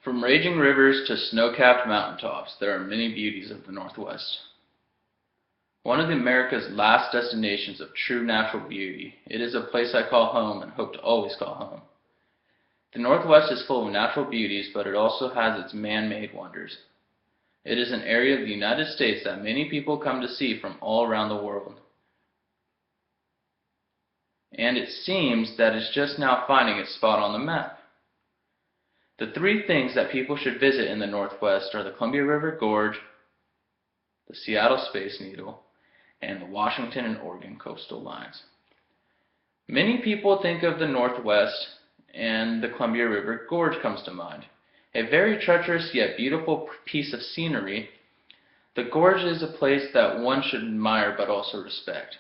From raging rivers to snow-capped mountaintops, there are many beauties of the Northwest. One of America's last destinations of true natural beauty, it is a place I call home and hope to always call home. The Northwest is full of natural beauties, but it also has its man-made wonders. It is an area of the United States that many people come to see from all around the world. And it seems that it's just now finding its spot on the map. The three things that people should visit in the Northwest are the Columbia River Gorge, the Seattle Space Needle, and the Washington and Oregon coastal lines. Many people think of the Northwest and the Columbia River Gorge comes to mind. A very treacherous yet beautiful piece of scenery, the gorge is a place that one should admire but also respect.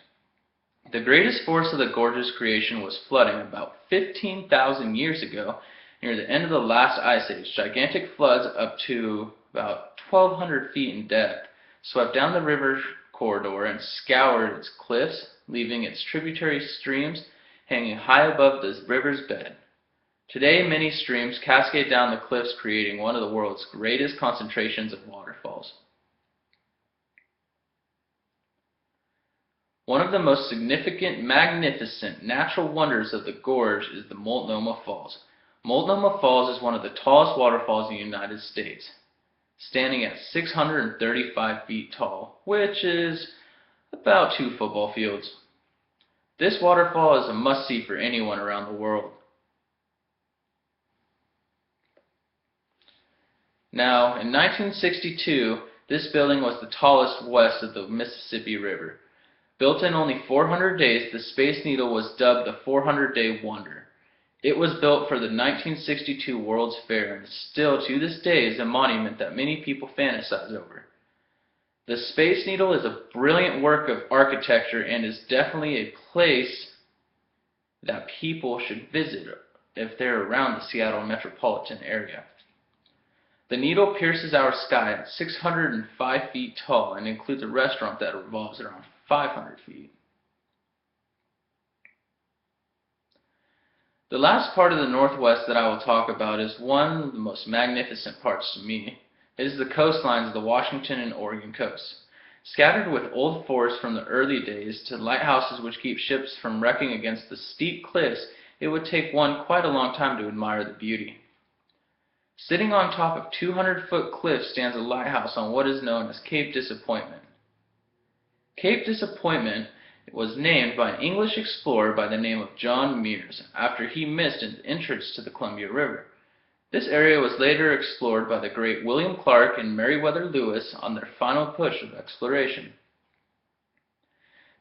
The greatest force of the gorge's creation was flooding about 15,000 years ago near the end of the last ice age. Gigantic floods up to about 1,200 feet in depth swept down the river corridor and scoured its cliffs, leaving its tributary streams hanging high above the river's bed. Today, many streams cascade down the cliffs, creating one of the world's greatest concentrations of waterfalls. One of the most significant, magnificent natural wonders of the gorge is the Multnomah Falls. Multnomah Falls is one of the tallest waterfalls in the United States, standing at 635 feet tall, which is about 2 football fields. This waterfall is a must-see for anyone around the world. Now, in 1962, this building was the tallest west of the Mississippi River. Built in only 400 days, the Space Needle was dubbed the 400-Day Wonder. It was built for the 1962 World's Fair and still to this day is a monument that many people fantasize over. The Space Needle is a brilliant work of architecture and is definitely a place that people should visit if they're around the Seattle metropolitan area. The needle pierces our sky at 605 feet tall and includes a restaurant that revolves around 500 feet. The last part of the Northwest that I will talk about is one of the most magnificent parts to me. It is the coastlines of the Washington and Oregon coasts. Scattered with old forests from the early days to lighthouses which keep ships from wrecking against the steep cliffs, it would take one quite a long time to admire the beauty. Sitting on top of 200-foot cliffs stands a lighthouse on what is known as Cape Disappointment. Cape Disappointment was named by an English explorer by the name of John Meares after he missed an entrance to the Columbia River. This area was later explored by the great William Clark and Meriwether Lewis on their final push of exploration.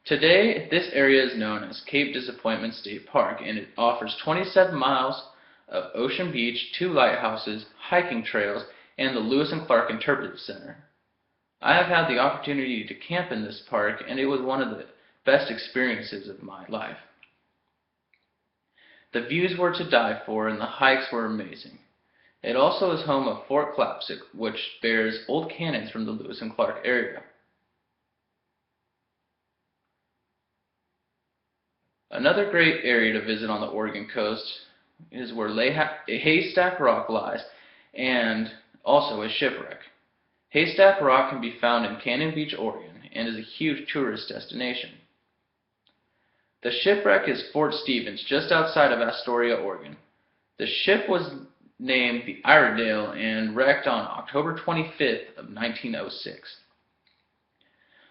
Today, this area is known as Cape Disappointment State Park, and it offers 27 miles of ocean beach, 2 lighthouses, hiking trails, and the Lewis and Clark Interpretive Center. I have had the opportunity to camp in this park, and it was one of the best experiences of my life. The views were to die for, and the hikes were amazing. It also is home of Fort Clapsett, which bears old cannons from the Lewis and Clark area. Another great area to visit on the Oregon coast is where Haystack Rock lies, and also a shipwreck. Haystack Rock can be found in Cannon Beach, Oregon, and is a huge tourist destination. The shipwreck is Fort Stevens, just outside of Astoria, Oregon. The ship was named the Iredale and wrecked on October 25th of 1906.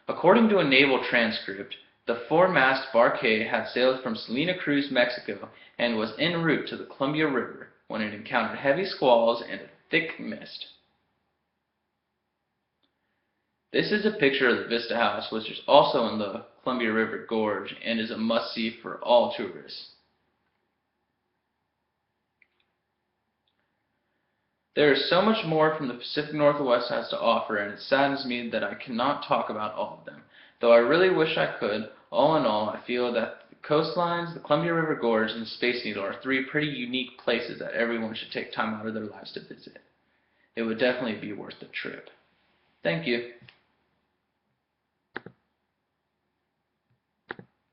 According to a naval transcript, the 4-mast barque had sailed from Salina Cruz, Mexico, and was en route to the Columbia River when it encountered heavy squalls and a thick mist. This is a picture of the Vista House, which is also in the Columbia River Gorge and is a must-see for all tourists. There is so much more from the Pacific Northwest has to offer, and it saddens me that I cannot talk about all of them. Though I really wish I could, all in all, I feel that the coastlines, the Columbia River Gorge, and the Space Needle are 3 pretty unique places that everyone should take time out of their lives to visit. It would definitely be worth the trip. Thank you.